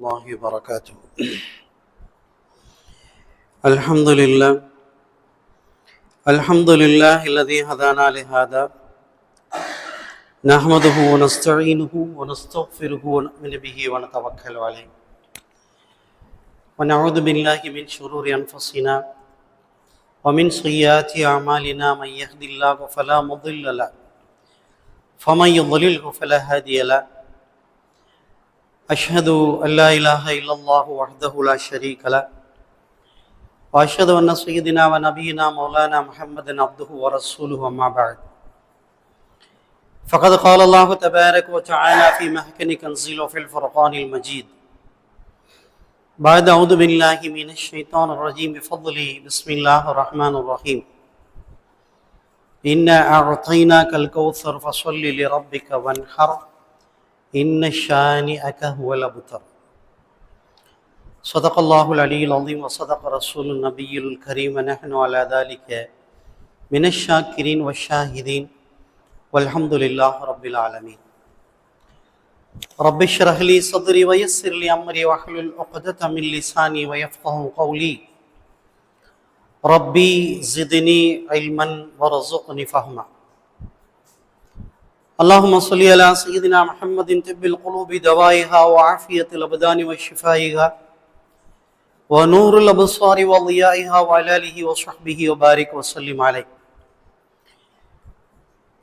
الله وبركاته. الحمد لله الذي هدانا لهذا نحمده ونستعينه ونستغفره ونؤمن به ونتوكل عليه ونعوذ بالله من شرور أنفسنا ومن سيئات أعمالنا. من يهد الله فلا مضل له ومن يضلله فلا هادي له. أشهد أن لا إله إلا الله وحده لا شريك له وأشهد أن سيدنا ونبينا مولانا محمد عبده ورسوله. أما بعد فقد قال الله تبارك وتعالى في محكم تنزيله وفي الفرقان المجيد بعد أعوذ بالله من الشيطان الرجيم بفضله. بسم الله الرحمن الرحيم. إنا أعطيناك الكوثر فصل لربك وانحر إن شانئك هو الأبتر. صدق الله العلي العظيم وصدق رسول النبي الكريم ونحن على ذلك من الشاكرين والشاهدين والحمد لله رب العالمين. رب اشرح لي صدري ويسر لي أمري واحلل عقدة من لساني ويفقهوا قولي. ربي زدني علما وارزقني فهما. اللهم صل على سيدنا محمد طب القلوب دوائها وعافية الأبدان وشفائها ونور الأبصار وضيائها وعلى آله وصحبه وبارك وسلم عليه.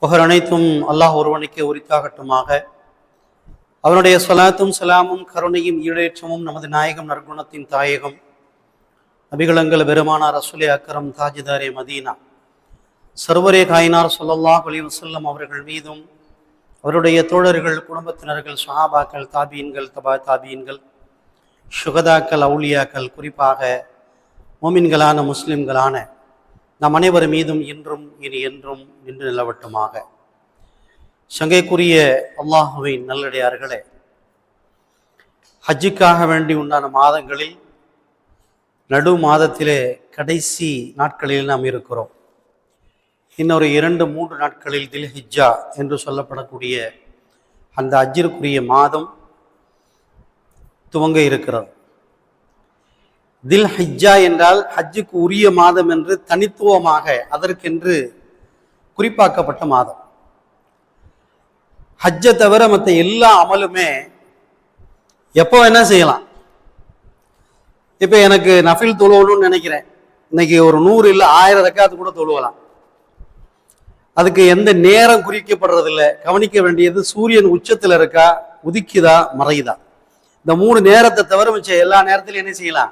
புகழ் அனைத்தும் அல்லாஹ் ஒருவனுக்கே உரித்தாகட்டுமாக. அவனுடைய ஸலாத்தும் ஸலாமும் கருணையும் ஈடேற்றமும் நமது நாயகம் நற்குணத்தின் தாயகம் நபிகளங்கள் பெருமானார் ரசூலே அக்ரம் தாஜிதாரே மதீனா சர்வரே காயினார் ஸல்லல்லாஹு அலைஹி வஸல்லம் அவர்கள் மீதும் அவருடைய தோழர்கள், குடும்பத்தினர்கள், சஹாபாக்கள், தாபீன்கள், தபா தாபீன்கள், சுகதாக்கள், அவுலியாக்கள், குறிப்பாக மோமின்களான முஸ்லிம்களான நம் அனைவர் மீதும் இன்றும் இனி என்றும் நின்று நிலவட்டுமாக. சங்கைக்குரிய அல்லாஹுவின் நல்லடியார்களே, ஹஜ்ஜுக்காக வேண்டி உண்டான மாதங்களில் நடு மாதத்திலே கடைசி நாட்களில் நாம் இருக்கிறோம். இன்னொரு 2-3 நாட்களில் தில் ஹிஜ்ஜா என்று சொல்லப்படக்கூடிய அந்த ஹஜ்ஜிற்குரிய மாதம் துவங்க இருக்கிறது. தில் ஹிஜ்ஜா என்றால் ஹஜ்ஜுக்கு உரிய மாதம் என்று தனித்துவமாக அதற்கென்று குறிப்பாக்கப்பட்ட மாதம். ஹஜ்ஜை தவிர மற்ற எல்லா அமலுமே எப்போ வேணா செய்யலாம். இப்போ எனக்கு நஃபில் தொழுவணும்னு நினைக்கிறேன், இன்னைக்கு ஒரு 100 இல்லை 1000 ரக்காத்து கூட தொழுவலாம். அதுக்கு எந்த நேரம் குறிக்கப்படுறதில்லை. கவனிக்க வேண்டியது சூரியன் உச்சத்தில் இருக்கா, உதிக்குதா, மறையுதா, இந்த 3 நேரத்தை தவிர மிச்ச எல்லா நேரத்திலும் என்ன செய்யலாம்,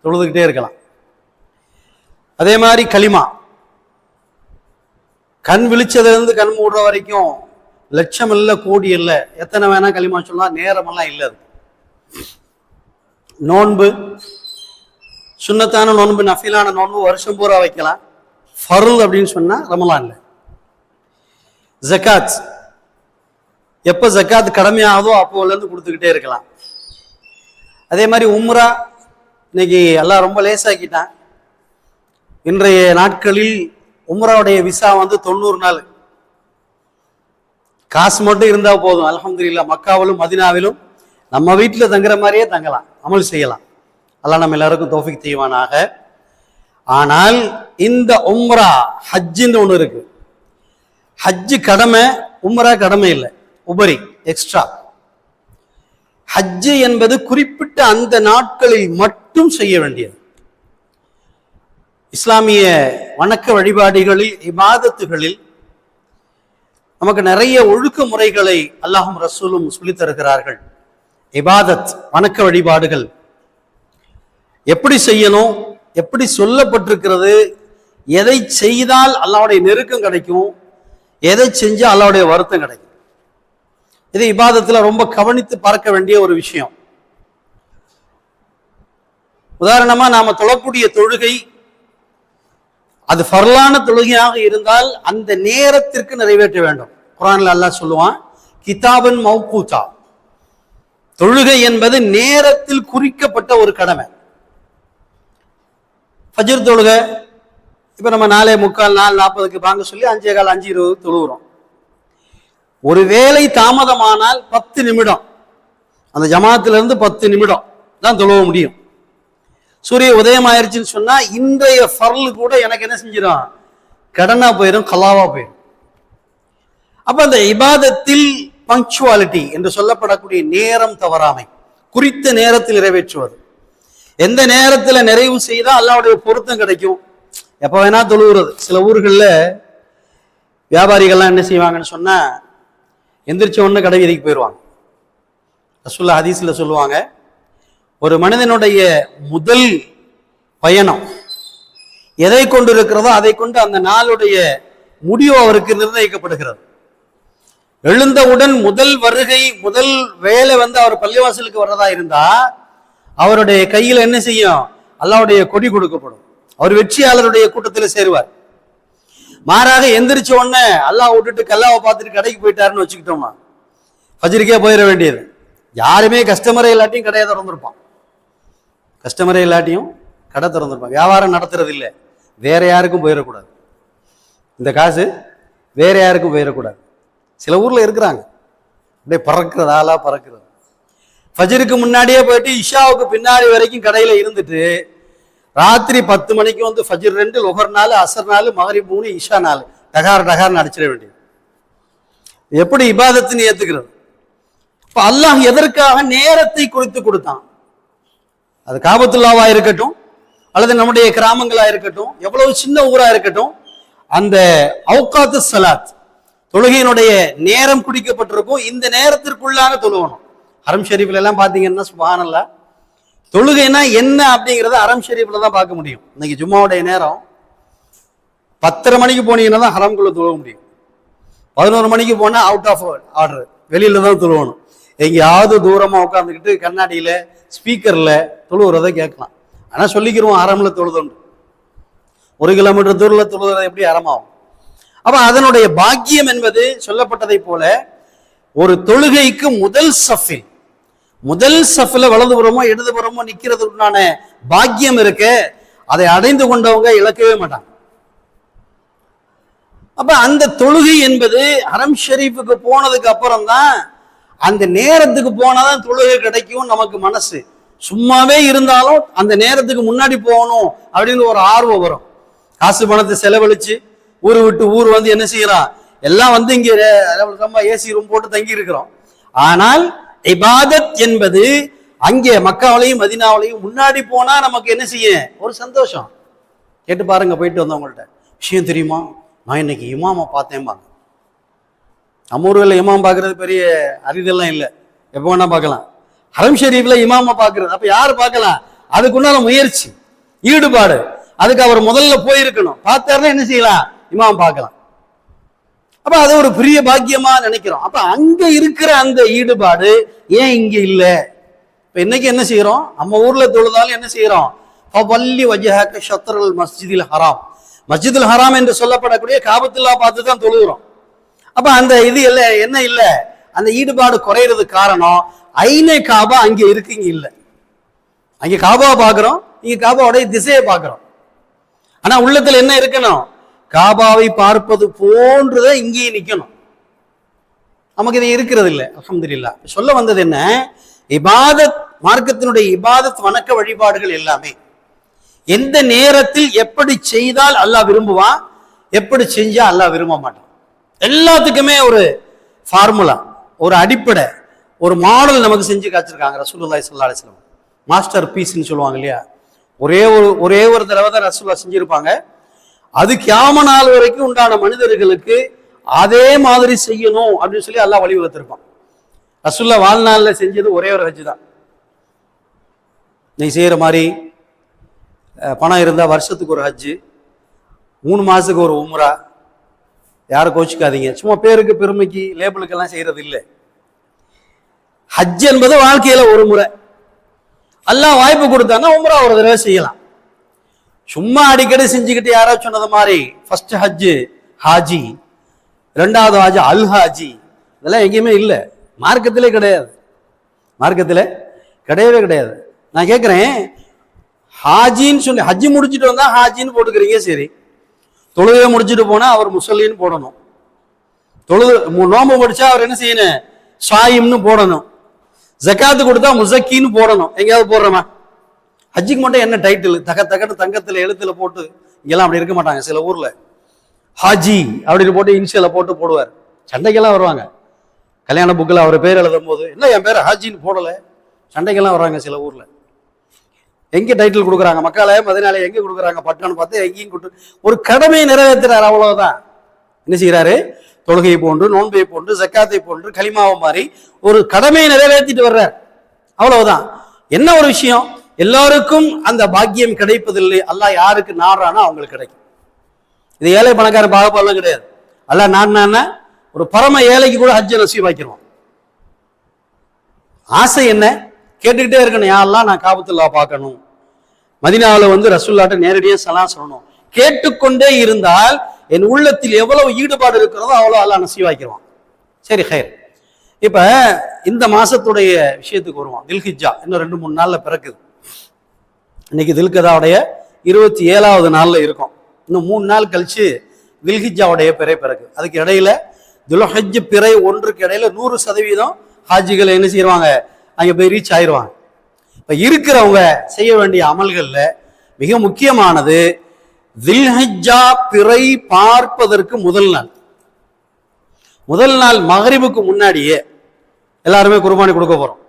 தொழுதுகிட்டே இருக்கலாம். அதே மாதிரி களிமா, கண் விழிச்சதுலேருந்து கண் மூடுற வரைக்கும் லட்சம் இல்லை, கோடி இல்லை, எத்தனை வேணா களிமா சொல்லலாம், நேரமெல்லாம் இல்லை. அது நோன்பு, சுன்னத்தான நோன்பு, நஃபிலான நோன்பு வருஷம் பூரா வைக்கலாம். ஃபர்ல் அப்படின்னு சொன்னா ரமலான்ல. ஜக்காத் எப்போ ஜக்காத் கடமையாகுதோ அப்போலேருந்து கொடுத்துக்கிட்டே இருக்கலாம். அதே மாதிரி உம்ரா, இன்னைக்கு எல்லாம் ரொம்ப லேசாக்கிட்டான். இன்றைய நாட்களில் உம்ராவுடைய விசா 90 நாள். காசு மட்டும் இருந்தால் போதும். அல்ஹம்துலில்லாஹ், மக்காவிலும் மதினாவிலும் நம்ம வீட்டில் தங்குற மாதிரியே தங்கலாம், அமல் செய்யலாம். அல்லாஹ் நம்ம எல்லாருக்கும் தௌஃபீக் செய்வானாக. ஆனால் இந்த உம்ரா ஹஜ்ஜின்னு ஒன்று இருக்கு. ஹஜ்ஜு கடமை, உம்ரா கடமை இல்லை, உபரி, எக்ஸ்ட்ரா. ஹஜ்ஜு என்பது குறிப்பிட்ட அந்த நாட்களில் மட்டும் செய்ய வேண்டியது. இஸ்லாமிய வணக்க வழிபாடுகளில், இபாதத்துகளில் நமக்கு நிறைய ஒழுக்க முறைகளை அல்லாஹும் ரசூலும் சொல்லித் தருகிறார்கள். இபாதத், வணக்க வழிபாடுகள் எப்படி செய்யணும், எப்படி சொல்லப்பட்டிருக்கிறது, எதை செய்தால் அல்லாஹ்வுடைய நெருக்கம் கிடைக்கும், எதை செஞ்சா அல்லாஹ்வுடைய வருத்தம் கிடைக்கும். இது இபாதத்துல ரொம்ப கவனித்து பார்க்க வேண்டிய ஒரு விஷயம். உதாரணமா, நாம தொழக்கூடிய தொழுகை அது ஃபர்லான தொழுகையாக இருந்தால் அந்த நேரத்திற்கு நிறைவேற்ற வேண்டும். குர்ஆன்ல அல்லாஹ் சொல்லுவான், கிதாபன் மௌகூதா, தொழுகை என்பது நேரத்தில் குறிக்கப்பட்ட ஒரு கடமை. ஃபஜ்ர் தொழுகை இப்போ நம்ம 4:45 4:40 வாங்க சொல்லி 5:15 5:20 தொழுகிறோம். ஒருவேளை தாமதமானால் 10 நிமிடம், அந்த ஜமாத்துல இருந்து 10 நிமிடம் தான் தொழுவ முடியும். சூரிய உதயம் ஆயிடுச்சுன்னு சொன்னா இன்றைய ஃபர்லு கூட எனக்கு என்ன செஞ்சிடும், கடனா போயிடும், கலாவா போயிடும். அப்ப அந்த இபாதத்தில் பங்க்சுவாலிட்டி என்று சொல்லப்படக்கூடிய நேரம் தவறாமை, குறித்த நேரத்தில் நிறைவேற்றுவது. எந்த நேரத்தில் நிறைவு செய்தால் அல்லாஹ்வுடைய பொருத்தம் கிடைக்கும். எப்ப வேணா தொழுகிறது. சில ஊர்களில் வியாபாரிகள்லாம் என்ன செய்வாங்கன்னு சொன்னா, எந்திரிச்ச உடனே கடை வீதிக்கு போயிடுவாங்க. ரசூலுல்லாஹ் ஹதீஸ்ல சொல்லுவாங்க, ஒரு மனிதனுடைய முதல் பயணம் எதை கொண்டு இருக்கிறதோ அதை கொண்டு அந்த நாளுடைய முடிவு அவருக்கு நிர்ணயிக்கப்படுகிறது. எழுந்தவுடன் முதல் வருகை, முதல் வேலை அவர் பள்ளிவாசலுக்கு வர்றதா இருந்தா அவருடைய கையில் என்ன செய்யும், அல்லாஹ்வுடைய கொடி கொடுக்கப்படும். அவர் வெற்றியாளருடைய கூட்டத்தில் சேருவார். மாறாக எந்திரிச்ச உடனே அல்லாஹ் விட்டுட்டு கல்லாவை பார்த்துட்டு கடைக்கு போயிட்டாருன்னு வச்சுக்கிட்டோமா, ஃபஜ்ருக்கே போயிட வேண்டியது. யாருமே கஸ்டமரே இல்லாட்டியும் கடையை திறந்துருப்பான், கஸ்டமரே இல்லாட்டியும் கடை திறந்துருப்பான். வியாபாரம் நடத்துறது இல்லை, வேற யாருக்கும் போயிடக்கூடாது. இந்த காசு வேற யாருக்கும் போயிடக்கூடாது. சில ஊர்ல இருக்கிறாங்க அப்படியே பறக்கிறது, ஆளா பறக்கிறது. ஃபஜ்ருக்கு முன்னாடியே போயிட்டு இஷாவுக்கு பின்னாடி வரைக்கும் கடையில இருந்துட்டு ராத்திரி 10 மணிக்கு ஃபஜ்ர் 2, லொஹர் 4, அசர் 4, மகரிப் 3, இஷா 4 டகார்னு அடிச்சிட வேண்டியது. எப்படி இபாதத்தின்னு ஏத்துக்கிறது? இப்ப அல்லாஹ் எதற்காக நேரத்தை குறித்து கொடுத்தான்? அது காபத்துல்லாவா இருக்கட்டும், அல்லது நம்முடைய கிராமங்களா இருக்கட்டும், எவ்வளவு சின்ன ஊரா இருக்கட்டும், அந்த அவுகாத்து சலாத் தொழுகையினுடைய நேரம் குடிக்கப்பட்டிருக்கும். இந்த நேரத்திற்குள்ளாக தொழுவணும். ஹரம் ஷெரீஃப்ல எல்லாம் பாத்தீங்கன்னா சுப்ஹானல்லாஹ், தொழுகைனா என்ன அப்படிங்கிறத ஹரம் ஷெரீஃப்ல தான் பார்க்க முடியும். இன்னைக்கு ஜும்மாவுடைய நேரம் 10:30 மணிக்கு போனீங்கன்னா தான் ஹரம்குள்ள தொழுவ முடியும். 11 மணிக்கு போனா அவுட் ஆஃப் ஆர்டர், வெளியில தான் தொழுவணும். எங்கேயாவது தூரமா உட்காந்துக்கிட்டு கண்ணாடியில ஸ்பீக்கர்ல தொழுவுறதை கேட்கலாம். ஆனா சொல்லிக்கிறோம் ஹரம்ல தொழுதுண்டு. 1 கிலோமீட்டர் தூரத்தில் தொழுகிறது எப்படி ஹரமாகும்? அப்ப அதனுடைய பாக்கியம் என்பது சொல்லப்பட்டதை போல ஒரு தொழுகைக்கு முதல் சஃபில் வலதுபுறமோ இடதுபுறமோ நிக்கிறதுக்குண்டான பாக்கியம் இருக்கு. அதை அடைந்து கொண்டவங்க இழக்கவே மாட்டாங்க. அப்ப அந்த தொழுகை என்பது ஹரம் ஷெரீஃபுக்கு போனதுக்கு அப்புறம் தான், அந்த நேரத்துக்கு போனாதான் தொழுகை கிடைக்கும். நமக்கு மனசு சும்மாவே இருந்தாலும் அந்த நேரத்துக்கு முன்னாடி போகணும் அப்படின்னு ஒரு ஆர்வம் வரும். காசு பணத்தை செலவழிச்சு ஊர் விட்டு ஊர் என்ன செய்யறான், எல்லாம் இங்க ஏசி ரூம் போட்டு தங்கி இருக்கிறோம். ஆனால் இபாதத் என்பது அங்கே மக்காவிலையும் மதீனாவிலையும் முன்னாடி போனா நமக்கு என்ன செய்ய ஒரு சந்தோஷம். கேட்டு பாருங்க, போயிட்டு வந்தவங்கள்ட்ட, விஷயம் தெரியுமா, நான் இன்னைக்கு இமாமை பார்த்தேன்பாங்க. நம்ம ஊர்களில் இமாம் பார்க்கறது பெரிய அரிதெல்லாம் இல்லை, எப்போ வேணா பார்க்கலாம். ஹரம் ஷெரீஃப்ல இமாமை பார்க்கறது, அப்ப யாரு பார்க்கலாம்? அதுக்குண்டான முயற்சி, ஈடுபாடு, அதுக்கு அவர் முதல்ல போயிருக்கணும். பார்த்தாருன்னா என்ன செய்யலாம், இமாம் பார்க்கலாம். அப்ப அது ஒரு பெரிய பாக்கியமா நினைக்கிறோம். அப்ப அங்க இருக்கிற அந்த ஈடுபாடு ஏன் இங்க இல்ல? இப்ப இன்னைக்கு என்ன செய்யறோம், நம்ம ஊர்ல தொழுதாலும் என்ன செய்யறோம், ஃபவல்லி வஜஹக ஷத்ரல் மஸ்ஜிதில் ஹராம், மஸ்ஜிதுல் ஹராம் என்று சொல்லப்படக்கூடிய காபத்துல்லா பார்த்து தான் தொழுகிறோம். அப்ப அந்த இது இல்ல, என்ன இல்ல, அந்த ஈடுபாடு குறையிறது காரணம் ஐனே காபா அங்க இருக்கு, இங்க இல்ல. அங்க காபா பாக்குறோம், இங்க காபாவுடைய திசையை பாக்குறோம். ஆனா உள்ளத்துல என்ன இருக்கணும், காபாவை பார்ப்பது போன்றுதான் இங்கேயே நிக்கணும். நமக்கு இது இருக்கிறது இல்லை, அல்ஹம்துலில்லாஹ். சொல்ல வந்தது என்ன, இபாதத், மார்க்கத்தினுடைய இபாதத் வணக்க வழிபாடுகள் எல்லாமே எந்த நேரத்தில் எப்படி செய்தால் அல்லாஹ் விரும்புவான், எப்படி செஞ்சா அல்லாஹ் விரும்ப மாட்டான். எல்லாத்துக்குமே ஒரு ஃபார்முலா, ஒரு அடிப்படை, ஒரு மாடல் நமக்கு செஞ்சு காய்ச்சிருக்காங்க ரசூலுல்லாஹி ஸல்லல்லாஹு அலைஹி வஸல்லம். மாஸ்டர் பீஸ்ன்னு சொல்லுவாங்க இல்லையா, ஒரே ஒரு தடவை தான் ரசூலுல்லாஹ் செஞ்சிருப்பாங்க. அது கியாம நாள் வரைக்கும் உண்டான மனிதர்களுக்கு அதே மாதிரி செய்யணும் அப்படின்னு சொல்லி அல்லாஹ் வழிவகுத்திருப்பான். ரசூலுல்லாஹ் வாழ்நாளில் செஞ்சது ஒரே ஒரு ஹஜ் தான். நீ செய்யற மாதிரி பணம் இருந்தா வருஷத்துக்கு ஒரு ஹஜ்ஜு, 3 மாசத்துக்கு ஒரு உம்ரா. யாரும் கோச்சிக்காதீங்க, சும்மா பேருக்கு பெருமைக்கு லேபிளுக்கெல்லாம் செய்யறது இல்லை. ஹஜ் என்பது வாழ்க்கையில ஒரு முறை. அல்லாஹ் வாய்ப்பு கொடுத்தான்னா உம்ரா ஒரு தடவை செய்யலாம். சும்மா அடிக்கடி செஞ்சுக்கிட்டு யாராவது சொன்னது மாதிரி ஃபர்ஸ்ட் ஹஜ்ஜு ஹாஜி, 2வது ஹஜ் அல் ஹாஜி, இதெல்லாம் எங்கேயுமே இல்லை, மார்க்கத்திலே கிடையாது, மார்க்கத்தில் கிடையவே கிடையாது. நான் கேட்குறேன், ஹாஜின்னு சொல்லி ஹஜ்ஜி முடிச்சுட்டு வந்தா ஹாஜின்னு போட்டுக்கிறீங்க, சரி. தொழுகை முடிச்சுட்டு போனா அவர் முசல்லின்னு போடணும். நோம்பு முடிச்சா அவர் என்ன செய்யணும், சாயிம்னு போடணும். ஜக்காத்து கொடுத்தா முசக்கின்னு போடணும். எங்கேயாவது போடுறோமா? ஹஜ்ஜுக்கு மட்டும் என்ன டைட்டில்? தகன்னு தங்கத்துல எழுத்துல போட்டு, இங்கெல்லாம் அப்படி இருக்க மாட்டாங்க. சில ஊர்ல ஹாஜி அப்படின்னு போட்டு இன்ஷியலை போட்டு போடுவார். சண்டைக்கெல்லாம் வருவாங்க. கல்யாண புக்கில் அவர் பேர் எழுதும் போது என்ன என் பேர் ஹாஜின்னு போடலை, சண்டைக்கெல்லாம் வர்றாங்க சில ஊர்ல. எங்க டைட்டில் கொடுக்குறாங்க? மக்கால மதினால எங்க கொடுக்குறாங்க? பட்டணம் பார்த்து எங்கேயும் கொடுத்து ஒரு கடமையை நிறைவேற்றுறாரு, அவ்வளவுதான். என்ன செய்யறாரு? தொழுகையை போன்று, நோன்பை போன்று, ஜக்காத்தை போன்று, கலிமாவை மாதிரி ஒரு கடமையை நிறைவேற்றிட்டு வர்றார், அவ்வளவுதான். என்ன ஒரு விஷயம், எல்லாருக்கும் அந்த பாக்கியம் கிடைப்பதில்லை. அல்லாஹ் யாருக்கு நாடுறானோ அவங்களுக்கு கிடைக்கும். இது ஏழை பணக்கார பாகப்பாடெல்லாம் கிடையாது. அல்லாஹ் நாடுனா ஒரு பரம ஏழைக்கு கூட ஹஜ்ஜை நசீபாக்கிடுவான். ஆசை என்ன? கேட்டுக்கிட்டே இருக்கணும், யாரெல்லாம் நான் காபத்துல்லா பார்க்கணும், மதீனாவில் ரசூலுல்லாஹ்ட்ட நேரடியாக சலாம் சொல்லணும். கேட்டுக்கொண்டே இருந்தால் என் உள்ளத்தில் எவ்வளவு ஈடுபாடு இருக்கிறதோ அவ்வளோ அல்லாஹ் நசீவாக்கிடுவான். சரி, ஹைர். இப்ப இந்த மாசத்துடைய விஷயத்துக்கு வருவோம். தில்ஹிஜ்ஜா இன்னும் 2-3 நாள்ல பிறக்குது. இன்னைக்கு தில்கதாவுடைய 27வது நாள்ல இருக்கும். இன்னும் 3 நாள் கழிச்சு தில்ஹிஜ்ஜாவுடைய பிறை பிறகு. அதுக்கு இடையில துல்ஹஜ் பிறை 1க்கு இடையில 100% ஹாஜிகள் என்ன செய்வாங்க? அங்கே போய் ரீச் ஆயிடுவாங்க. இப்ப இருக்கிறவங்க செய்ய வேண்டிய அமல்கள்ல மிக முக்கியமானது தில்ஹிஜ்ஜா பிறை பார்ப்பதற்கு முதல் நாள் மகரிபுக்கு முன்னாடியே எல்லாருமே குர்பானி கொடுக்க போறோம்.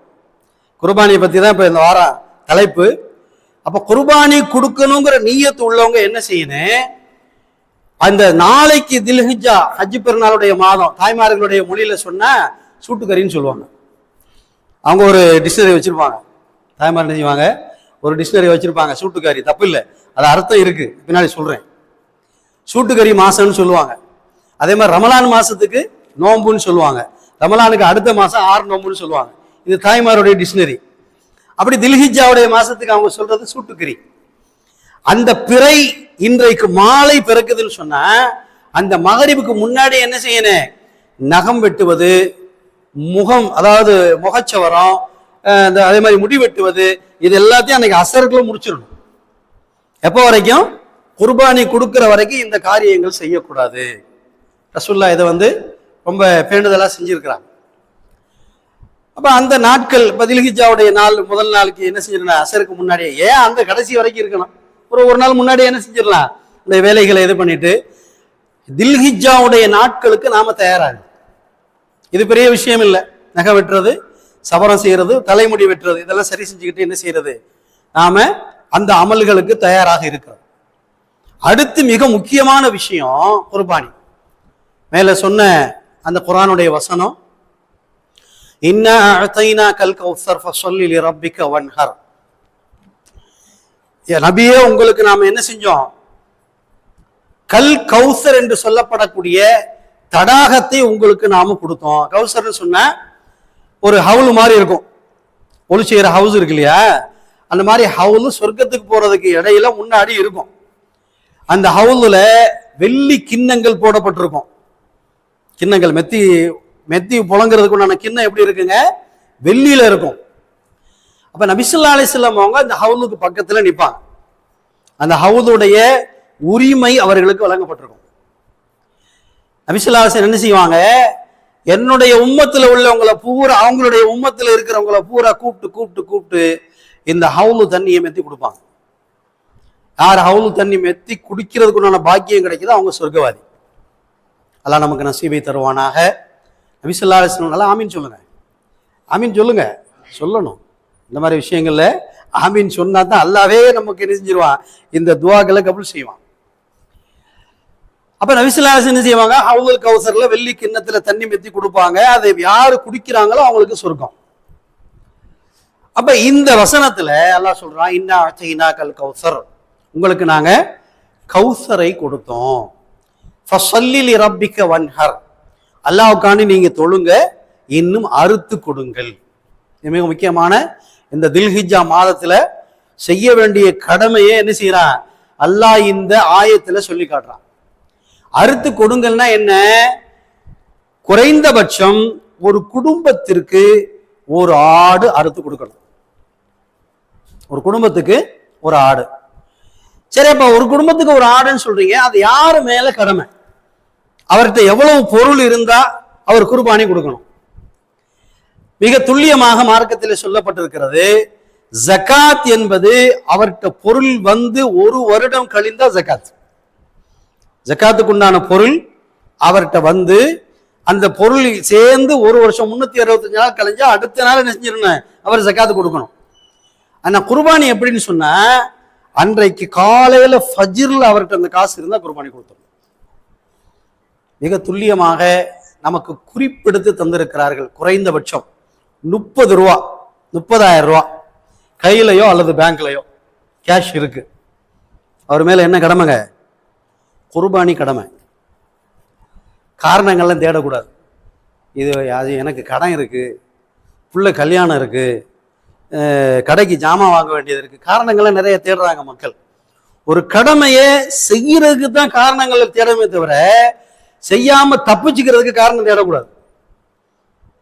குர்பானியை பத்தி தான் இப்ப இந்த வாரம் தலைப்பு. அப்ப குர்பானி கொடுக்கணுங்கிற நீயத்து உள்ளவங்க என்ன செய்யணும்? அந்த நாளைக்கு தில்ஹிஜ்ஜா ஹஜ் பெருநாளுடைய மாதம், தாய்மார்களுடைய மொழியில சொன்னா சூட்டுக்கறின்னு சொல்லுவாங்க. அவங்க ஒரு டிக்ஷனரி வச்சிருப்பாங்க. தாய்மார் என்ன செய்வாங்க? ஒரு டிக்ஷனரி வச்சிருப்பாங்க. சூட்டுக்கறி தப்பு இல்லை, அது அர்த்தம் இருக்கு, பின்னாடி சொல்றேன். சூட்டுக்கறி மாசம்னு சொல்லுவாங்க. அதே மாதிரி ரமலான் மாசத்துக்கு நோம்புன்னு சொல்லுவாங்க. ரமலானுக்கு அடுத்த மாசம் 6 நோம்புன்னு சொல்லுவாங்க. இது தாய்மாருடைய டிக்ஷனரி. அப்படி தில்ஹிஜ்ஜாவுடைய மாசத்துக்கு அவங்க சொல்றது சூட்டுக்கறி. அந்த பிறை இன்றைக்கு மாலை பிறக்குதுன்னு சொன்னா அந்த மகரிபுக்கு முன்னாடி என்ன செய்யணும்? நகம் வெட்டுவது, முகம் அதாவது முகச்சவரம், அதே மாதிரி முடி வெட்டுவது, இது எல்லாத்தையும் அன்னைக்கு அசருக்குள்ள முடிச்சிடணும். எப்போ வரைக்கும்? குர்பானி கொடுக்கிற வரைக்கும் இந்த காரியங்கள் செய்யக்கூடாது. ரசூலுல்லாஹ் இதை ரொம்ப பேணுதலா செஞ்சிருக்கிறாங்க. அப்ப அந்த நாட்கள் தில்ஹிஜ்ஜாவுடைய நாள் முதல் நாளுக்கு என்ன செஞ்சிடணும்? அசருக்கு முன்னாடியே. ஏன் அந்த கடைசி வரைக்கும் இருக்கணும்? ஒரு நாள் முன்னாடியே என்ன செஞ்சிடலாம்? இந்த வேலைகளை இது பண்ணிட்டு தில்ஹிஜ்ஜாவுடைய நாட்களுக்கு நாம தயாராகும். இது பெரிய விஷயம் இல்லை. நகை வெட்டுறது, சபரம் செய்யறது, தலைமுடி வெட்டுறது, இதெல்லாம் சரி செஞ்சுக்கிட்டு என்ன செய்யறது? நாம அந்த அமல்களுக்கு தயாராக இருக்கிறோம். அடுத்து மிக முக்கியமான விஷயம் குர்பானி. மேல சொன்ன அந்த குர்ஆனுடைய வசனம், இன்னா அஅதைனாகல் கௌஸர் ஃபஸல்லி லிரப்பிக வன்ஹர். நபியே, உங்களுக்கு நாம என்ன செஞ்சோம்? கல் கௌசர் என்று சொல்லப்படக்கூடிய தடாகத்தை உங்களுக்கு நாம கொடுத்தோம். கௌசர்னு சொன்ன ஒரு ஹவுல் மாதிரி இருக்கும், ஒளி செய்யற ஹவுஸ் இருக்கு இல்லையா? அந்த மாதிரி ஹவுல் சொர்க்கத்துக்கு போறதுக்கு இடையில முன்னாடி இருக்கும். அந்த ஹவுல்ல வெள்ளி கிண்ணங்கள் போடப்பட்டிருக்கும். கிண்ணங்கள் மெத்தி புழங்குறதுக்கு உண்டான கிண்ணம் எப்படி இருக்குங்க? வெள்ளியில இருக்கும். அப்ப நபி ஸல்லல்லாஹு அலைஹி வஸல்லம் அவங்க அந்த ஹவுலுக்கு பக்கத்துல நிற்பாங்க. அந்த ஹவுலுடைய உரிமை அவர்களுக்கு வழங்கப்பட்டிருக்கும். நபி ஸல்லல்லாஹு அலைஹி வஸல்லம் என்ன செய்வாங்க? என்னுடைய உம்மத்துல உள்ளவங்களை பூரா, அவங்களுடைய உம்மத்துல இருக்கிறவங்களை பூரா கூப்பிட்டு இந்த ஹவுலு தண்ணியை மெத்தி கொடுப்பாங்க. யார் ஹவுலு தண்ணி மெத்தி குடிக்கிறதுக்கு உண்டான பாக்கியம் கிடைக்குதோ அவங்க சொர்க்கவாதி. அல்லாஹ் நமக்கு நசீபை தருவானாக. நபி ஸல்லல்லாஹு அலைஹி வஸல்லம் நல்லா ஆமீன் சொல்லுங்க. ஆமீன் சொல்லுங்க, சொல்லணும். இந்த மாதிரி விஷயங்கள்ல ஆமீன் சொன்னா தான் அல்லாவே நமக்கு என்ன செஞ்சிருவான்? இந்த துவாக்களை கபூல் செய்வான். அப்ப நபி ஸல்லல்லாஹு அலைஹி வஸல்லம் என்ன செய்வாங்க? ஹவுலுல் கௌசர்ல வெள்ளி கிண்ணத்துல தண்ணி மெத்தி கொடுப்பாங்க. அதை யாரு குடிக்கிறாங்களோ அவங்களுக்கு சொர்க்கம். அப்ப இந்த வசனத்துல அல்லாஹ் சொல்றான், இன்னா அஅதைனாகல் கௌசர், உங்களுக்கு நாங்க கௌசரை கொடுத்தோம். ஃபஸல்லி லிரப்பிக வன்ஹர், அல்லாஹ்வுக்காண்டி நீங்க தொழுங்க, இன்னும் அறுத்து கொடுங்கள். இது மிக முக்கியமான இந்த தில்ஹிஜ்ஜா மாதத்துல செய்ய வேண்டிய கடமையை என்ன செய்யறான்? அல்லாஹ் இந்த ஆயத்துல சொல்லி காட்டுறான். அறுத்து கொடுங்கள்னா என்ன? குறைந்தபட்சம் ஒரு குடும்பத்திற்கு ஒரு ஆடு அறுத்து கொடுக்கணும். ஒரு குடும்பத்துக்கு ஒரு ஆடு. சரி, அப்ப ஒரு குடும்பத்துக்கு ஒரு ஆடுன்னு சொல்றீங்க, அது யாரு மேல கடமை? அவர்கிட்ட எவ்வளவு பொருள் இருந்தா அவர் குர்பானி கொடுக்கணும்? மிக துல்லியமாக மார்க்கத்தில் சொல்லப்பட்டிருக்கிறது. ஜகாத் என்பது அவர்கிட்ட பொருள் வந்து ஒரு வருடம் கழிந்தா ஜகாத். ஜகாத்துக்கு உண்டான பொருள் அவர்கிட்ட வந்து அந்த பொருள் சேர்ந்து ஒரு வருஷம் 365 நாள் கழிஞ்சா அடுத்த நாள் என்ன செஞ்சிடணும், அவர் ஜகாத்து கொடுக்கணும். ஆனா குர்பானி எப்படின்னு சொன்னா, அன்றைக்கு காலையில ஃபஜ்ர்ல அவர்கிட்ட அந்த காசு இருந்தா குர்பானி கொடுத்தோம். மிக துல்லியமாக நமக்கு குறிப்பெடுத்து தந்திருக்கிறார்கள். குறைந்தபட்சம் 30 ரூபா, 30,000 ரூபா கையிலையோ அல்லது பேங்க்லையோ கேஷ் இருக்கு. அவர் மேல என்ன கடமைங்க? குர்பானி கடமை. காரணங்கள்லாம் தேடக்கூடாது. அது எனக்கு கடன் இருக்கு, புள்ள கல்யாணம் இருக்கு, கடைக்கு ஜாமான் வாங்க வேண்டியது இருக்கு, காரணங்கள்லாம் நிறைய தேடுறாங்க மக்கள். ஒரு கடமையை செய்யறதுக்கு தான் காரணங்களை தேடமே தவிர செய்யாம தப்பிச்சுக்கிறதுக்கு காரணம் தேடக்கூடாது.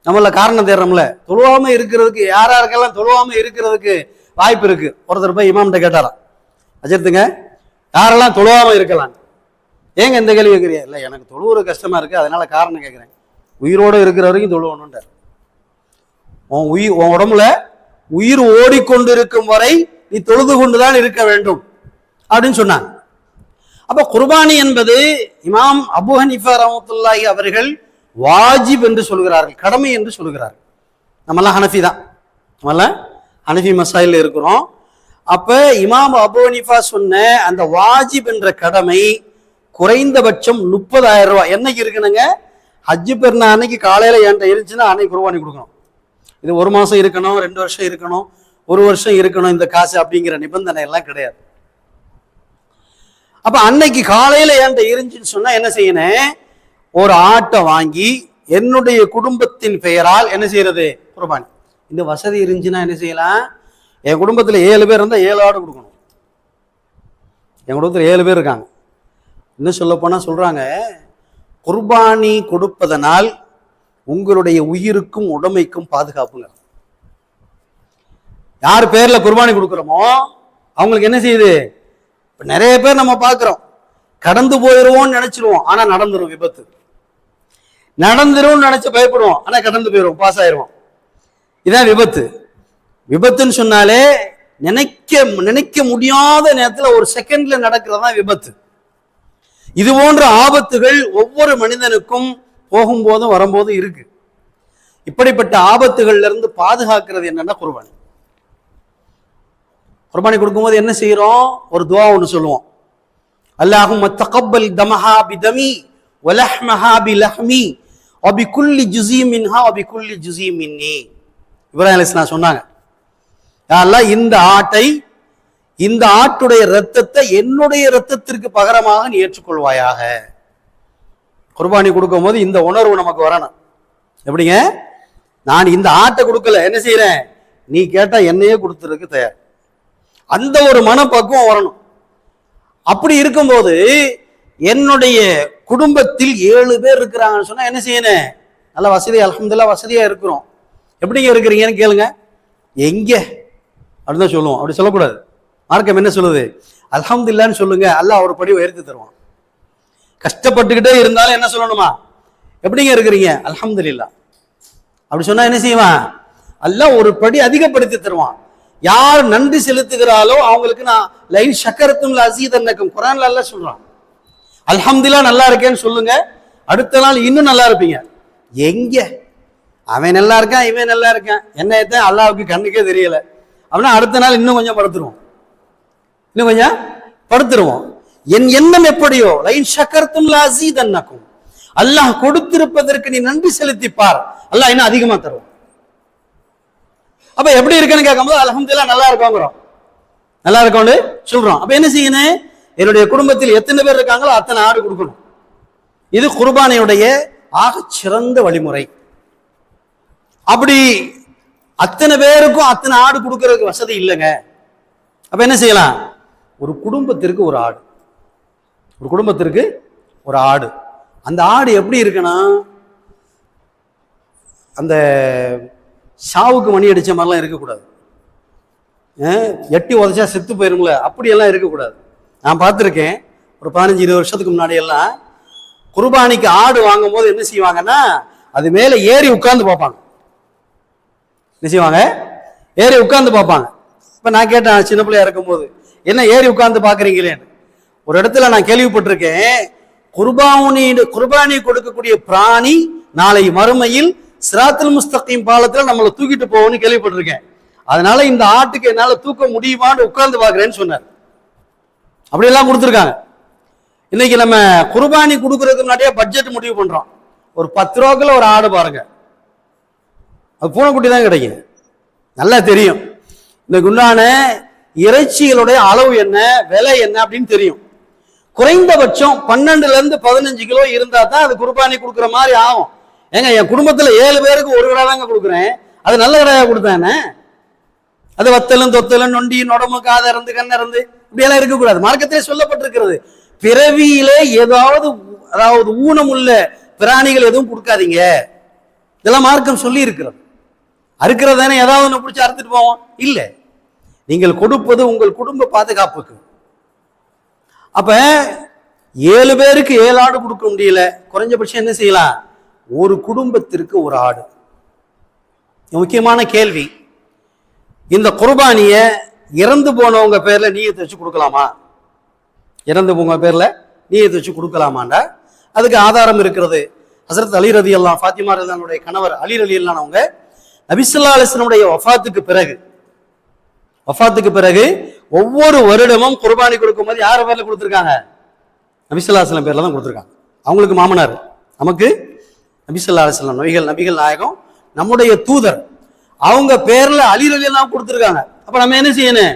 நம்மள காரணம் தேடுறோம்ல, தொழுவாம இருக்கிறதுக்கு யாருக்கெல்லாம் தொழுவாம இருக்கிறதுக்கு வாய்ப்பு இருக்கு. ஒருத்தர் போய் இமாம்கிட்ட கேட்டாராம், அஜர்த்துங்க யாரெல்லாம் தொழுவாம இருக்கலாம், ஏங்க இந்த கேள்வி கேட்குறீங்க? இல்லை, எனக்கு தொழுவுற கஷ்டமா இருக்கு, அதனால காரணம் கேட்குறேன். உயிரோடு இருக்கிற வரைக்கும் தொழுவணுன்றார். உன் உடம்புல உயிர் ஓடிக்கொண்டிருக்கும் வரை நீ தொழுது கொண்டுதான் இருக்க வேண்டும் அப்படின்னு சொன்னாங்க. அப்ப குர்பானி என்பது இமாம் அபு ஹனீஃபா ரஹ்மத்துல்லாஹி அவர்கள் வாஜிப் என்று சொல்கிறார்கள், கடமை என்று சொல்கிறார்கள். நம்மெல்லாம் ஹனஃபி தான், நம்மெல்லாம் ஹனஃபி மசாயில் இருக்கிறோம். அப்ப இமாம் அபு ஹனீஃபா சொன்ன அந்த வாஜிப் என்ற கடமை குறைந்தபட்சம் 30,000 ரூபாய் என்னைக்கு இருக்கணுங்க? ஹஜ்ஜு பெருனா அன்னைக்கு காலையில என்கிட்ட இருந்துச்சுன்னா அன்னைக்கு குர்பானி கொடுக்கணும். இது 1 மாசம் இருக்கணும், 2 வருஷம் இருக்கணும், 1 வருஷம் இருக்கணும் இந்த காசு அப்படிங்கிற நிபந்தனை எல்லாம் கிடையாது. அப்ப அன்னைக்கு காலையில என்கிட்ட இருந்துச்சுன்னு சொன்னா என்ன செய்யணும்? ஒரு ஆட்டை வாங்கி என்னுடைய குடும்பத்தின் பெயரால் என்ன செய்யறது? குர்பானி. இந்த வசதி இருந்துச்சுன்னா என்ன செய்யலாம்? என் குடும்பத்துல 7 பேர் இருந்தா 7 ஆடு கொடுக்கணும். என் குடும்பத்துல 7 பேர் இருக்காங்க. இன்னும் சொல்ல போனா சொல்றாங்க, குர்பானி கொடுப்பதனால் உங்களுடைய உயிருக்கும் உடைமைக்கும் பாதுகாப்புங்க. யார் பேர்ல குர்பானி கொடுக்கிறோமோ அவங்களுக்கு என்ன செய்யுது? நிறைய பேர் நம்ம பார்க்கிறோம், கடந்து போயிடுவோம்னு நினைச்சிருவோம், ஆனா நடந்துரும் விபத்து. நடந்துரும் நினைச்சு பயப்படுவோம், ஆனா கடந்து போயிடுவோம், பாஸ் ஆயிடுவோம். இதான் விபத்து. விபத்துன்னு சொன்னாலே நினைக்க முடியாத நேரத்தில் ஒரு செகண்ட்ல நடக்கிறதா விபத்து. இது போன்ற ஆபத்துகள் ஒவ்வொரு மனிதனுக்கும் போகும்போதும் வரும்போதும் இருக்கு. இப்படிப்பட்ட ஆபத்துகள்ல இருந்து பாதுகாக்கிறது என்னன்னா குர்பானி. குர்பானி கொடுக்கும்போது என்ன செய்யறோம்? ஒரு துவா ஒன்று சொல்லுவோம், அல்லாஹும்ம தகப்பல் தமஹா பிதமி வலஹ்மஹா பிலஹ்மி வபிகுல்லி ஜுஸீ மின்ஹா வபிகுல்லி ஜுஸீ மின்னி. இப்ராஹிம் அலைஹிஸ்ஸலாம் சொன்னாங்க, யா அல்லாஹ் இந்த ஆட்டுடைய இரத்தத்தை என்னுடைய இரத்தத்திற்கு பகரமாக நீ ஏற்றுக்கொள்வாயாக. குர்பானி கொடுக்கும் போது இந்த உணர்வு நமக்கு வரணும். எப்படிங்க? நான் இந்த ஆட்டை கொடுக்கல, என்ன செய்யறேன்? நீ கேட்டா என்னையே கொடுத்துருக்கு தயார். அந்த ஒரு மனப்பக்குவம் வரணும். அப்படி இருக்கும்போது என்னுடைய குடும்பத்தில் 7 பேர் இருக்கிறாங்கன்னு சொன்னா என்ன செய்யணும்? நல்ல வசதி, அல்ஹம்துலில்லாஹ் வசதியா இருக்கிறோம். எப்படிங்க இருக்கிறீங்கன்னு கேளுங்க. எங்க அப்படின்னு தான் சொல்லுவோம், அப்படி சொல்லக்கூடாது. மார்க்கம் என்ன சொல்லுது? அல்ஹம்துலில்லாஹ்னு சொல்லுங்க, அல்லாஹ் ஒரு படி உயர்த்தி தருவான். கஷ்டப்பட்டுக்கிட்டே இருந்தாலும் என்ன சொல்லணுமா? எப்படிங்க இருக்கிறீங்க? அல்ஹம்துலில்லாஹ். அப்படி சொன்னா என்ன செய்வான்? அல்லாஹ் ஒரு படி அதிகப்படுத்தி தருவான். யார் நன்றி செலுத்துகிறாளோ அவங்களுக்கு நான் லைன் ஷக்கரத்தும் லஸீதன்னக்கும் குர்ஆன்ல அல்லாஹ் சொல்றான். அல்ஹம்துலில்லாஹ் நல்லா இருக்கேன்னு சொல்லுங்க, அடுத்த நாள் இன்னும் நல்லா இருப்பீங்க. எங்க அவன் நல்லா இருக்கான், இவன் நல்லா இருக்கான், என்னத்தான் அல்லாஹ்வுக்கு கண்ணுக்கே தெரியல அப்படின்னா அடுத்த நாள் இன்னும் கொஞ்சம் படுத்துருவோம். என் எண்ணம் எப்படியோ லைன் ஷக்கரத்தும் லஸீதன்னக்கும், அல்லாஹ் கொடுத்திருப்பதற்கு நீ நன்றி செலுத்திப்பார், அல்லாஹ் இன்னும் அதிகமா தருவோம். அப்ப எப்படி இருக்குன்னு கேட்கும்போது அல்ஹம்துலில்லாஹ் நல்லா இருக்கோங்கிறோம், நல்லா இருக்கோன்னு சொல்றோம். அப்ப என்ன செய்யணும்? என்னுடைய குடும்பத்தில் எத்தனை பேர் இருக்காங்களோ அத்தனை ஆடு கொடுக்கணும். இது குர்பானியுடைய ஆக சிறந்த வழிமுறை. அப்படி அத்தனை பேருக்கும் அத்தனை ஆடு கொடுக்கறதுக்கு வசதி இல்லைங்க. அப்ப என்ன செய்யலாம்? ஒரு குடும்பத்திற்கு ஒரு ஆடு, ஒரு குடும்பத்திற்கு ஒரு ஆடு. அந்த ஆடு எப்படி இருக்குன்னா, அந்த சாவுக்கு மணி அடிச்ச மாதிரிலாம் இருக்கக்கூடாது, எட்டி உதச்சா செத்து போயிருங்கள அப்படியெல்லாம் இருக்கக்கூடாது. நான் பார்த்துருக்கேன், ஒரு 15-20 வருஷத்துக்கு முன்னாடி எல்லாம் குர்பானிக்கு ஆடு வாங்கும் போது என்ன செய்வாங்கன்னா, அது மேல ஏறி உட்கார்ந்து பார்ப்பாங்க. என்ன செய்வாங்க, ஏறி உட்கார்ந்து பார்ப்பாங்க. இப்ப நான் கேட்டேன் சின்ன பிள்ளையா இருக்கும் போது, என்ன ஏறி உட்கார்ந்து பாக்குறீங்களேன்னு. ஒரு இடத்துல நான் கேள்விப்பட்டிருக்கேன், குர்பானி கொடுக்கக்கூடிய பிராணி நாளை மறுமையில் சிராத்துல் முஸ்தகீம் பாலத்துல நம்மளை தூக்கிட்டு போவோம்னு கேள்விப்பட்டிருக்கேன். அதனால இந்த ஆட்டுக்கு என்னால தூக்க முடியுமான்னு உட்கார்ந்து பாக்குறேன்னு சொன்னார். அப்படியெல்லாம் கொடுத்துருக்காங்க. இன்னைக்கு நம்ம குர்பானி கொடுக்கறதுக்கு முன்னாடியே பட்ஜெட் முடிவு பண்றோம். ஒரு 10 ரூபாய்க்குள்ள ஒரு ஆடு பாருங்க, அது பூனைக்குட்டி தான் கிடைக்கும். நல்லா தெரியும் இன்னைக்கு உண்டான இறைச்சிகளுடைய அளவு என்ன, விலை என்ன அப்படின்னு தெரியும். குறைந்தபட்சம் 12 இருந்து 15 கிலோ இருந்தா தான் அது குர்பானி கொடுக்குற மாதிரி ஆகும். ஏங்க என் குடும்பத்துல 7 பேருக்கு ஒரு கடை தாங்க கொடுக்குறேன், அது நல்ல கடையா கொடுத்தானே. அது வத்தலும் தொத்தலும் நொண்டி நொடமு காதறந்து கண்ணறந்து இப்படியெல்லாம் இருக்கக்கூடாது. மார்க்கத்திலே சொல்லப்பட்டிருக்கிறது, பிறவியிலே அதாவது ஊனம் உள்ள பிராணிகள் எதுவும் கொடுக்காதீங்க, இதெல்லாம் மார்க்கம் சொல்லி இருக்கிறது. அறுக்கிறது தானே ஏதாவது ஒன்று பிடிச்சி அறுத்துட்டு போவோம் இல்லை, நீங்கள் கொடுப்பது உங்கள் குடும்ப பாதுகாப்புக்கு. அப்ப 7 பேருக்கு 7 ஆடு கொடுக்க முடியல, குறைஞ்சபட்சம் என்ன செய்யலாம், ஒரு குடும்பத்திற்கு ஒரு ஆடு. முக்கியமான கேள்வி, இந்த குர்பானிய இறந்து போனவங்க பேர்ல நீயத்தை வச்சு கொடுக்கலாமா? இறந்து போங்க பேர்ல நீயத்தை வச்சு கொடுக்கலாமாண்டா அதுக்கு ஆதாரம் இருக்கிறது. ஹசரத் அலி ரலியல்லாஹு அன்ஹு, ஃபாத்திமா ரலியல்லாஹுடைய கணவர் அலி ரலியல்லாஹு அன்ஹு அவங்க நபி ஸல்லல்லாஹு அலைஹி வஸல்லம் வஃபாத்துக்கு பிறகு ஒவ்வொரு வருடமும் குர்பானி கொடுக்கும்போது யார் பேர்ல கொடுத்துருக்காங்க? நபி ஸல்லல்லாஹு அலைஹி வஸல்லம் பேர்ல தான் கொடுத்துருக்காங்க. அவங்களுக்கு மாமனார், நமக்கு நபி ஸல்லல்லாஹு அலைஹி வஸல்லம் நபிகள் நாயகம் நம்முடைய தூதர், அவங்க பேர்ல அலி ரலியல்லாஹு அன்ஹு கொடுத்துருக்காங்க. அப்ப நம்ம என்ன செய்யணும்,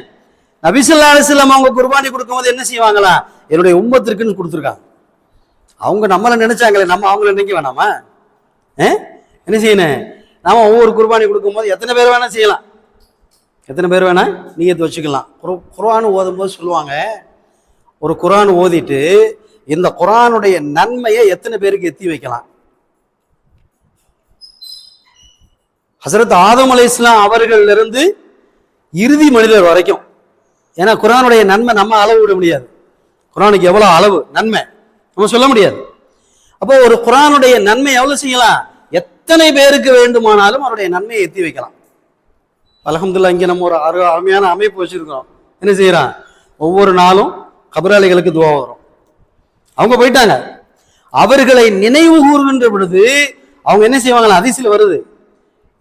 நபி ஸல்லல்லாஹு அலைஹி வஸல்லம் அவங்க குர்பானி கொடுக்கும்போது என்ன செய்வாங்களா, என்னுடைய உம்மத்திற்குன்னு கொடுத்துருக்காங்க. அவங்க நம்மளை நினைச்சாங்களே, நம்ம அவங்கள நினைக்க வேணாமா? என்ன செய்யணும், நாம ஒவ்வொரு குர்பானி கொடுக்கும்போது எத்தனை பேர் வேணா செய்யலாம், எத்தனை பேர் வேணா நீயத்து வச்சுக்கலாம். குர்ஆன் ஓதும் போது சொல்லுவாங்க, ஒரு குர்ஆன் ஓதிட்டு இந்த குர்ஆனுடைய நன்மையை எத்தனை பேருக்கு எத்தி வைக்கலாம். ஹசரத் ஆதம் அலைஹிஸ்ஸலாம் அவர்கள் இருந்து இறுதி மனிதர் வரைக்கும், ஏன்னா குர்ஆனுடைய நன்மை நம்ம அளவு விட முடியாது. குர்ஆனுக்கு எவ்வளவு அளவு நன்மை நம்ம சொல்ல முடியாது. அப்போ ஒரு குர்ஆனுடைய நன்மை எவ்வளவு செய்யலாம், எத்தனை பேருக்கு வேண்டுமானாலும் அவருடைய நன்மையை எத்தி வைக்கலாம். அல்ஹம்துலில்லாஹ் இங்க நம்ம ஒரு அருமையான அமைப்பு வச்சிருக்கிறோம். என்ன செய்யறான், ஒவ்வொரு நாளும் கபராளிகளுக்கு துவா வரும். அவங்க போயிட்டாங்க, அவர்களை நினைவு கூறுகின்ற பொழுது அவங்க என்ன செய்வாங்களா, ஹதீஸ்ல வருது,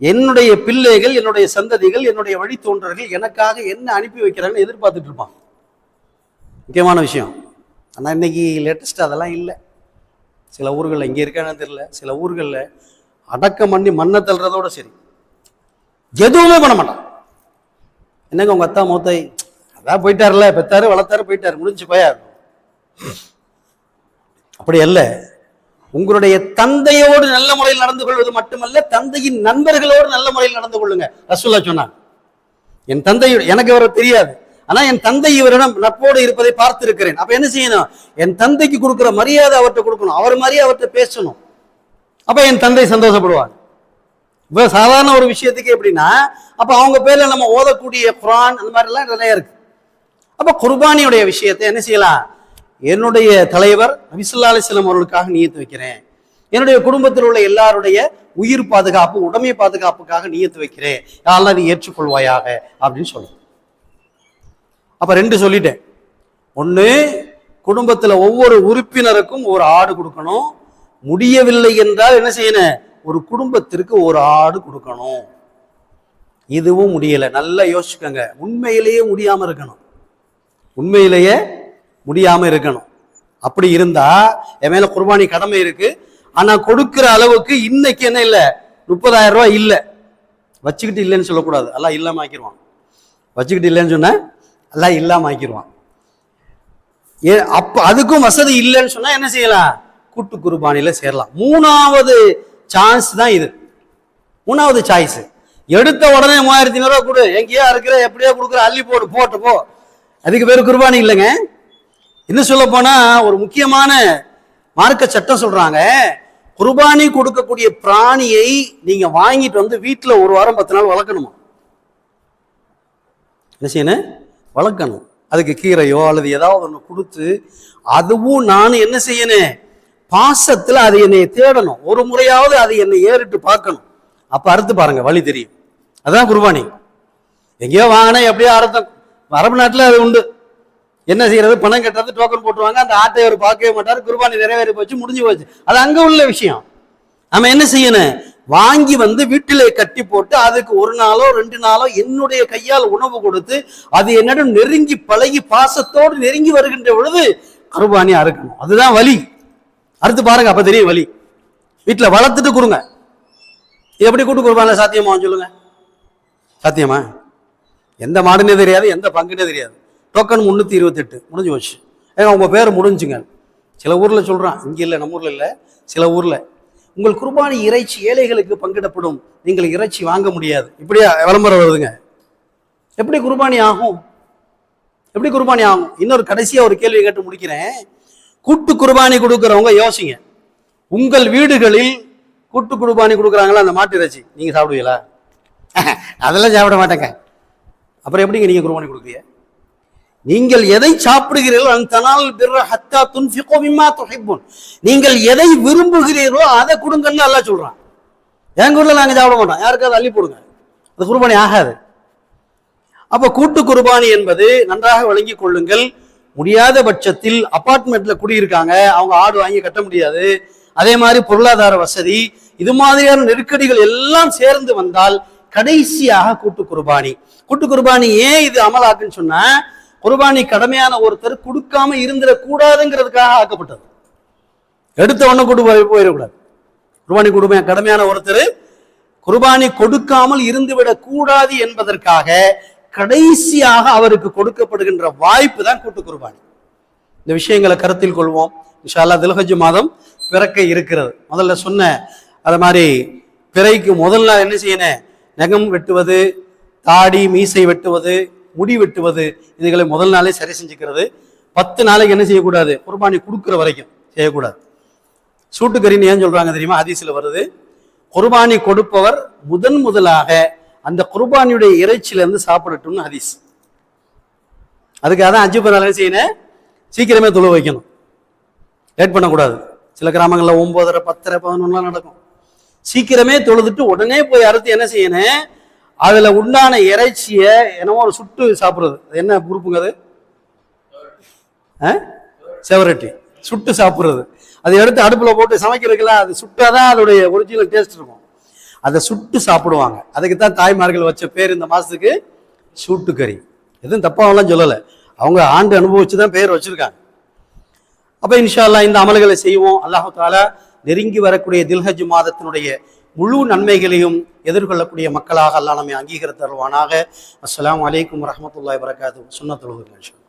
என்னுடைய பிள்ளைகள், என்னுடைய சந்ததிகள், என்னுடைய வழித்தோன்றர்கள் எனக்காக என்ன அனுப்பி வைக்கிறாங்கன்னு எதிர்பார்த்துட்டு இருப்பான். முக்கியமான விஷயம். ஆனா இன்னைக்கு லேட்டஸ்ட் அதெல்லாம் இல்லை. சில ஊர்களில் இங்கே இருக்கானு தெரியல, சில ஊர்களில் அடக்கம் பண்ணி மண்ணை தள்ளுறதோட சரி, எதுவுமே பண்ண மாட்டான். என்னங்க உங்க அத்தா மூத்தை அதான் போயிட்டாருல, பெத்தாரு வளர்த்தாரு போயிட்டாரு, முடிஞ்சு போயாரு. அப்படி அல்ல, உங்களுடைய தந்தையோடு நல்ல முறையில் நடந்து கொள்வது மட்டுமல்ல, தந்தையின் நண்பர்களோடு நல்ல முறையில் நடந்து கொள்ளுங்க. ரசூலுல்லாஹ் சொன்னாங்க, என் தந்தை எனக்கு அவரை தெரியாது, ஆனா என் தந்தை இவரிடம் நட்போடு இருப்பதை பார்த்திருக்கிறேன். அப்ப என்ன செய்யணும், என் தந்தைக்கு கொடுக்குற மரியாதை அவர்கிட்ட கொடுக்கணும், அவர் மாதிரியே அவர்கிட்ட பேசணும். அப்ப என் தந்தை சந்தோஷப்படுவாங்க. இப்ப சாதாரண ஒரு விஷயத்துக்கு எப்படின்னா, அப்ப அவங்க பேர்ல நம்ம ஓதக்கூடிய குர்ஆன் அந்த மாதிரி எல்லாம் நிறைய இருக்கு. அப்ப குர்பானியுடைய விஷயத்தை என்ன செய்யலாம், என்னுடைய தலைவர் நபி ஸல்லல்லாஹு அலைஹி வஸல்லம் அவர்களுக்காக நியத்து வைக்கிறேன், என்னுடைய குடும்பத்தில் உள்ள எல்லாருடைய உயிர் பாதுகாப்பு உடைமை பாதுகாப்புக்காக நியத்து வைக்கிறேன், யா அல்லாஹ் நீ ஏற்றுக்கொள்வாயாக அப்படின்னு சொல்லுங்க. அப்ப 2 சொல்லிட்டேன். ஒண்ணு, குடும்பத்துல ஒவ்வொரு உறுப்பினருக்கும் ஒரு ஆடு கொடுக்கணும். முடியவில்லை என்றால் என்ன செய்யணும், ஒரு குடும்பத்திற்கு ஒரு ஆடு கொடுக்கணும். இதுவும் முடியல, நல்லா யோசிச்சுக்கோங்க. உண்மையிலேயே முடியாம இருக்கணும், உண்மையிலேயே முடியாம இருக்கணும். அப்படி இருந்தா என் மேல குர்பானி கடமை இருக்கு, ஆனா கொடுக்கிற அளவுக்கு இன்னைக்கு என்ன இல்லை, 30,000 ரூபாய் இல்லை, வச்சுக்கிட்டு இல்லைன்னு சொல்லக்கூடாது, எல்லாம் இல்லாம ஆக்கிடுவான். வச்சுக்கிட்டு இல்லைன்னு சொன்ன எல்லாம் இல்லாம ஆக்கிடுவான். அப்ப அதுக்கும் வசதி இல்லைன்னு சொன்னா என்ன செய்யலாம், கூட்டு குர்பானில சேரலாம். 3வது சான்ஸ் தான் இது, 3வது சாய்ஸ். எடுத்த உடனே 3500 ரூபாய் கொடு, எங்கேயோ இருக்கிற எப்படியோ கொடுக்குற அள்ளி போட்டு போ, அதுக்கு பேரு குர்பானி இல்லைங்க. இன்னும் சொல்ல போனா ஒரு முக்கியமான மார்க்க சட்டம் சொல்றாங்க, குர்பானி கொடுக்கக்கூடிய பிராணியை நீங்க வாங்கிட்டு வந்து வீட்டுல 1 வாரம் 10 நாள் வளர்க்கணுமா. என்ன செய்யணும், வளர்க்கணும். அதுக்கு கீரையோ அல்லது ஏதாவது ஒன்று கொடுத்து, அதுவும் நானும் என்ன செய்யணும், பாசத்துல அது என்னை தேடணும், ஒரு முறையாவது அது என்னை ஏறிட்டு பார்க்கணும். அப்ப அறுத்து பாருங்க, வழி தெரியும். அதான் குர்பானி. எங்கேயோ வாங்கினா எப்படியோ அர்த்தம். அரபு நாட்டில் அது உண்டு. என்ன செய்யறது, பணம் கட்டுறது, டோக்கன் போட்டுருவாங்க, அந்த ஆட்டை அவர் பார்க்கவே மாட்டார், குர்பானி நிறைவேறி போச்சு, முடிஞ்சு போச்சு. அது அங்க உள்ள விஷயம். நம்ம என்ன செய்யணும், வாங்கி வந்து வீட்டிலே கட்டி போட்டு அதுக்கு ஒரு நாளோ 2 நாளோ என்னுடைய கையால் உணவு கொடுத்து அது என்னிடம் நெருங்கி பழகி பாசத்தோடு நெருங்கி வருகின்ற பொழுது குர்பானி அறுக்கணும். அதுதான் வலி. அறுத்து பாருங்க, அப்ப தெரியும் வலி. வீட்டுல வளர்த்துட்டு கொடுங்க. எப்படி கூட்டு குர்பானில சாத்தியமா சொல்லுங்க? சாத்தியமா? எந்த மாடுனே தெரியாது, எந்த பங்குனே தெரியாது. டோக்கன் 328 முடிஞ்சு போச்சு. ஏன்னா உங்க பேர் முடிஞ்சுங்க. சில ஊர்ல சொல்றான், இங்க இல்லை, நம்ம ஊர்ல இல்லை, சில ஊர்ல உங்கள் குர்பானி இறைச்சி ஏழைகளுக்கு பங்கிடப்படும், நீங்கள் இறைச்சி வாங்க முடியாது. இப்படியா விளம்பரம் வருதுங்க? எப்படி குர்பானி ஆகும்? எப்படி குர்பானி ஆகும்? இன்னொரு கடைசியா ஒரு கேள்வி கேட்டு முடிக்கிறேன். கூட்டு குர்பானி கொடுக்கறவங்க யோசிங்க. உங்கள் வீடுகளில் கூட்டு குர்பானி கொடுக்குறாங்களா அந்த மாட்டு இறைச்சி, நீங்க சாப்பிடுவீங்களா? அதெல்லாம் சாப்பிட மாட்டேங்க. அப்புறம் எப்படிங்க நீங்க குர்பானி கொடுக்குறீங்க? நீங்கள் எதை சாப்பிடுகிறீர்களோ நீங்கள் எதை விரும்புகிறீர்களோ அதை கொடுங்கன்னு அல்லாஹ் சொல்றான். எங்க ஊர்ல நாங்க சாப்பிட மாட்டோம், யாருக்காவது அள்ளி போடுங்க, அது குர்பானி ஆகாது. அப்ப கூட்டு குர்பானி என்பது நன்றாக விளங்கிக் கொள்ளுங்கள். முடியாத பட்சத்தில் அபார்ட்மெண்ட்ல குடியிருக்காங்க, அவங்க ஆடு வாங்கி கட்ட முடியாது, அதே மாதிரி பொருளாதார வசதி, இது மாதிரியான நெருக்கடிகள் எல்லாம் சேர்ந்து வந்தால் கடைசியாக கூட்டு குர்பானி. கூட்டு குர்பானி ஏன் இது அமலாக்குன்னு சொன்னா, குர்பானி கடமையான ஒருத்தர் கொடுக்காம இருந்துடக்கூடாதுங்கிறதுக்காக ஆக்கப்பட்டது. எடுத்த உடனே கூட்டு போயிடக்கூடாது. குர்பானி கொடுமை கடமையான ஒருத்தர் குர்பானி கொடுக்காமல் இருந்துவிடக் கூடாது என்பதற்காக கடைசியாக அவருக்கு கொடுக்கப்படுகின்ற வாய்ப்பு தான் கூட்டு குர்பானி. இந்த விஷயங்களை கருத்தில் கொள்வோம். இன்ஷா அல்லாஹ் துல்ஹஜ் மாதம் பிறக்க இருக்கிறது. முதல்ல சொன்ன அது மாதிரி பிறைக்கு முதல் நாள் என்ன செய்யணும், நகம் வெட்டுவது, தாடி மீசை வெட்டுவது, முடி வெட்டுவது, இதுகளை முதல் நாளே சரி செஞ்சுக்கிறது. 10 நாளைக்கு என்ன செய்யக்கூடாது, குர்பானி கொடுக்குற வரைக்கும் செய்யக்கூடாது. சூட்டுக்கறின்னு ஏன் சொல்றாங்க தெரியுமா? ஹதீஸ்ல வருது, குர்பானி கொடுப்பவர் முதலாக அந்த குர்பானியுடைய இறைச்சியிலிருந்து சாப்பிடட்டும்னு ஹதீஸ். அதுக்காக தான் அஜு நாள் செய்யணும், சீக்கிரமே தொழு வைக்கணும், லேட் பண்ணக்கூடாது. சில கிராமங்களில் 9:30, 10:30, 11 நடக்கும். சீக்கிரமே தொழுதுட்டு உடனே போய் அறுத்து என்ன செய்யணும், அதுல உண்டான இறைச்சிய என்னமோ ஒரு சுட்டு சாப்பிடுறது. என்ன உறுப்புங்க அது? செவரட்டி. சுட்டு சாப்பிடுறது. அதை எடுத்து அடுப்புல போட்டு சமைக்கிறதுக்குலாம் அது சுட்டாதான் அதோடைய ஒரிஜினல் டேஸ்ட் இருக்கும். அதை சுட்டு சாப்பிடுவாங்க. அதுக்கு தான் தாய்மார்கள் வச்ச பேர் இந்த மாசத்துக்கு சூட்டுக்கறி. எதுவும் தப்பாவெல்லாம் சொல்லலை, அவங்க ஆண்டு அனுபவிச்சுதான் பேர் வச்சிருக்காங்க. அப்ப இன்ஷா அல்லாஹ் இந்த அமல்களை செய்வோம். அல்லாஹ் தஆலா நெருங்கி வரக்கூடிய தில்ஹஜ் மாதத்தினுடைய முழு நன்மைகளையும் எதிர்கொள்ளக்கூடிய மக்களாக அல்லாஹ் நம்மை அங்கீகரித்து தருவானாக. அஸ்ஸலாமு அலைக்கும் வரஹ்மத்துல்லாஹி வபரகாத்துஹு. சுன்னத்துல் உலூஹ் இன்ஷா அல்லாஹ்.